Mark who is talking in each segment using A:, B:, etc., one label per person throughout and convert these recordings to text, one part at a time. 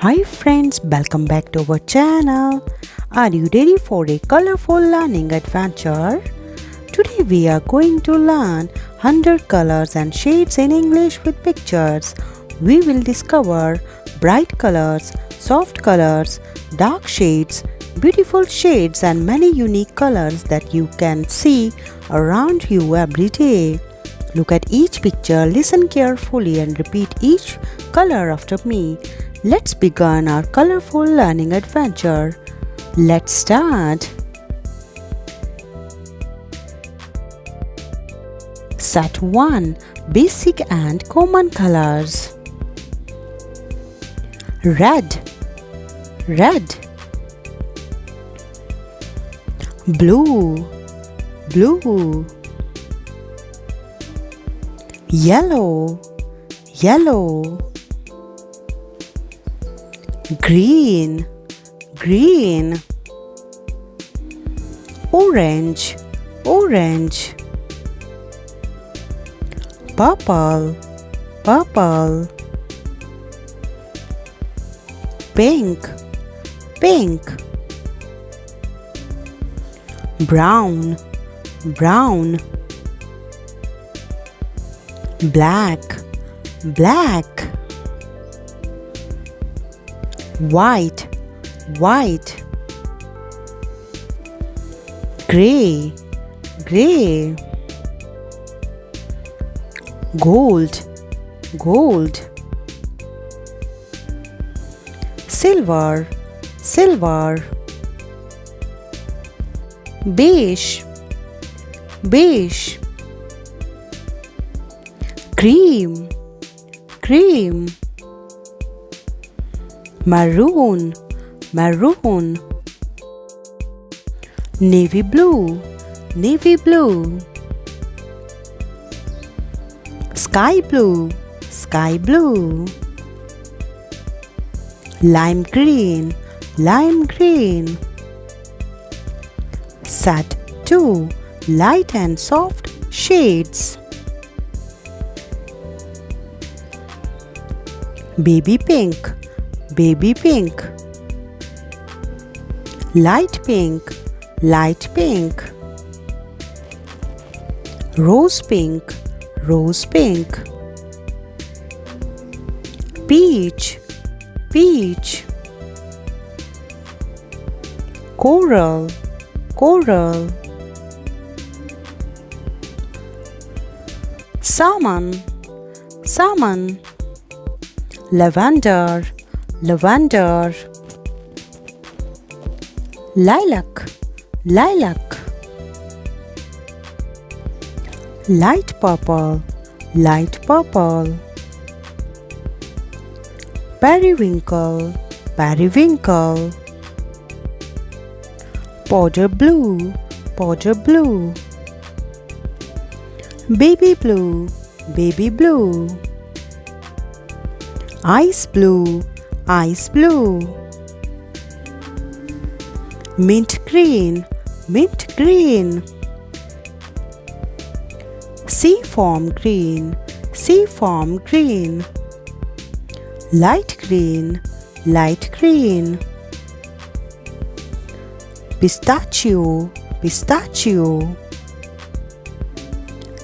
A: Hi friends, welcome back to our channel. Are you ready for a colorful learning adventure? Today we are going to learn 100 colors and shades in English with pictures. We will discover bright colors, soft colors, dark shades, beautiful shades and many unique colors that you can see around you every day. Look at each picture, listen carefully and repeat each color after me. Let's begin our colorful learning adventure. Let's start. Set 1. Basic and common colors. Red, red. Blue, blue. Yellow, yellow. Green, green. Orange, orange. Purple, purple. Pink, pink. Brown, brown. Black, black. White, white. Gray, gray. Gold, gold. Silver, silver. Beige, beige. Cream, cream. Maroon, maroon. Navy blue, navy blue. Sky blue, sky blue. Lime green, lime green. Set 2. Light and soft shades. Baby pink, baby pink. Light pink, light pink. Rose pink, rose pink. Peach, peach. Coral, coral. Salmon, salmon. Lavender, lavender. Lilac, lilac. Light purple, light purple. Periwinkle, periwinkle. Powder blue, powder blue. Baby blue, baby blue. Ice blue, ice blue. Mint green, mint green. Seafoam green, seafoam green. Light green, light green. Pistachio, pistachio.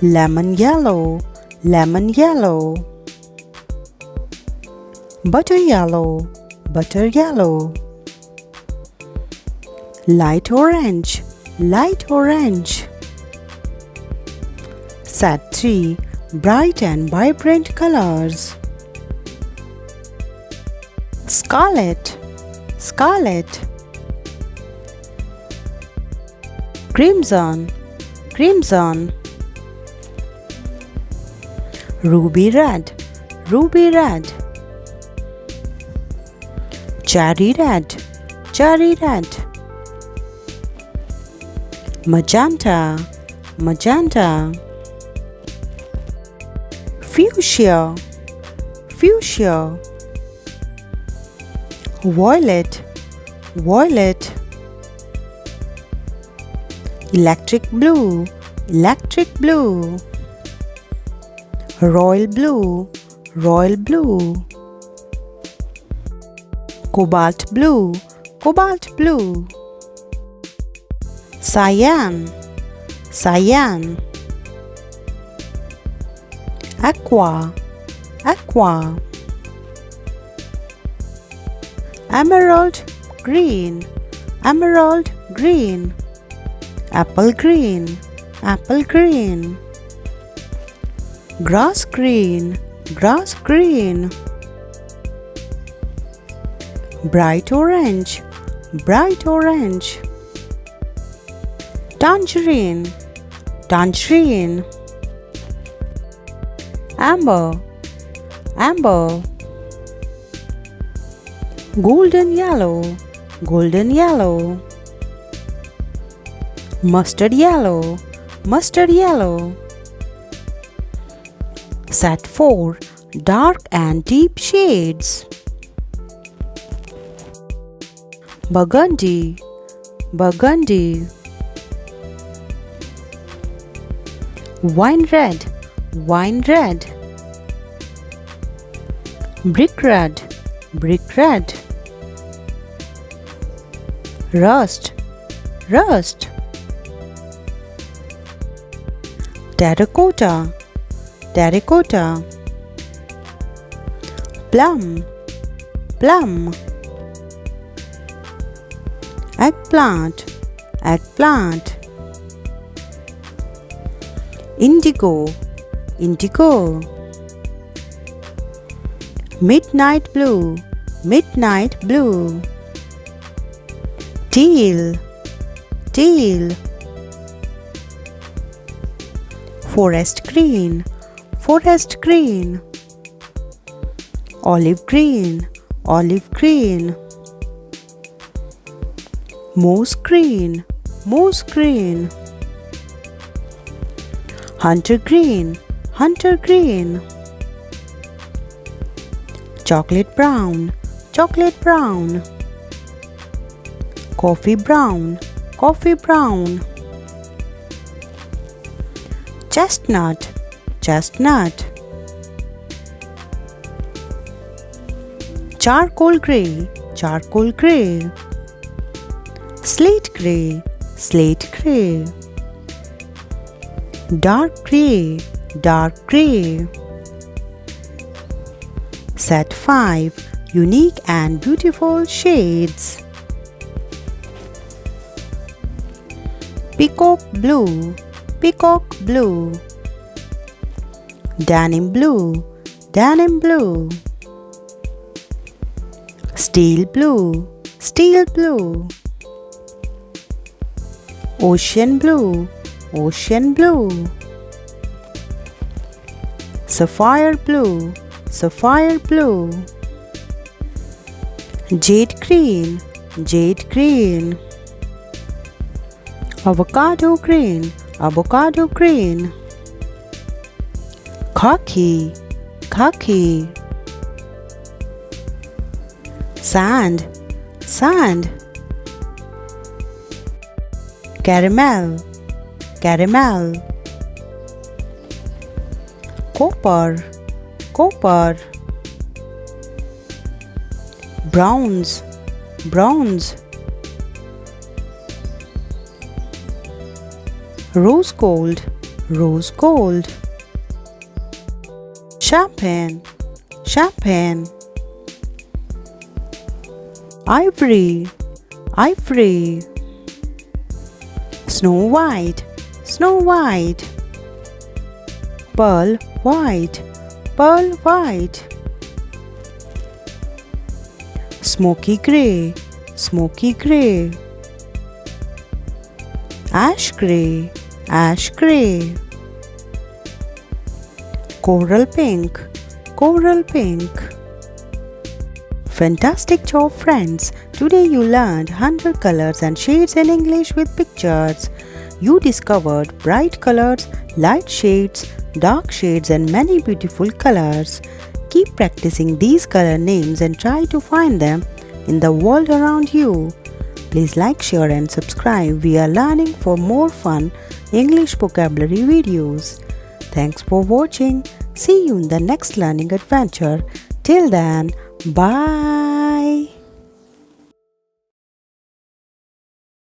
A: Lemon yellow, lemon yellow. Butter yellow, butter yellow. Light orange, light orange. Set 3. Bright and vibrant colors. Scarlet, scarlet. Crimson, crimson. Ruby red, ruby red. Cherry red, cherry red. Magenta, magenta. Fuchsia, fuchsia. Violet, violet. Electric blue, electric blue. Royal blue, royal blue. cobalt blue, cobalt blue. Cyan, cyan. Aqua, aqua. Emerald green, emerald green. Apple green, apple green. Grass green, grass green. Bright orange, bright orange. Tangerine, tangerine. Amber, amber. Golden yellow, golden yellow. Mustard yellow, mustard yellow. Set 4 dark and deep shades. Burgundy, burgundy. Wine red, wine red. Brick red, brick red. Rust, rust. Terracotta, terracotta. Plum, plum. Eggplant, eggplant. Indigo, indigo. Midnight blue, midnight blue. Teal, teal. Forest green, forest green. Olive green, olive green. Moss green, moss green. Hunter green, hunter green. Chocolate brown, chocolate brown. Coffee brown, coffee brown. Chestnut, chestnut. Charcoal grey, charcoal grey. Slate grey, slate grey. Dark grey, dark grey. Set 5 unique and beautiful shades. Peacock blue, peacock blue. Denim blue, denim blue. Steel blue, steel blue. Ocean blue, ocean blue. Sapphire blue, sapphire blue. Jade green, jade green. Avocado green, avocado green. Khaki, khaki. Sand, sand. Caramel, caramel. Copper, copper. Browns, browns. Rose gold, rose gold. Champagne, champagne. Ivory, ivory. Snow white, snow white. Pearl white, pearl white. Smoky grey, smoky grey. Ash grey, ash grey. Coral pink, coral pink. Fantastic job, friends! Today you learned 100 colors and shades in English with pictures. You discovered bright colors, light shades, dark shades and many beautiful colors. Keep practicing these color names and try to find them in the world around you. Please like, share and subscribe. We are learning for more fun English vocabulary videos. Thanks for watching. See you in the next learning adventure. Till then, bye.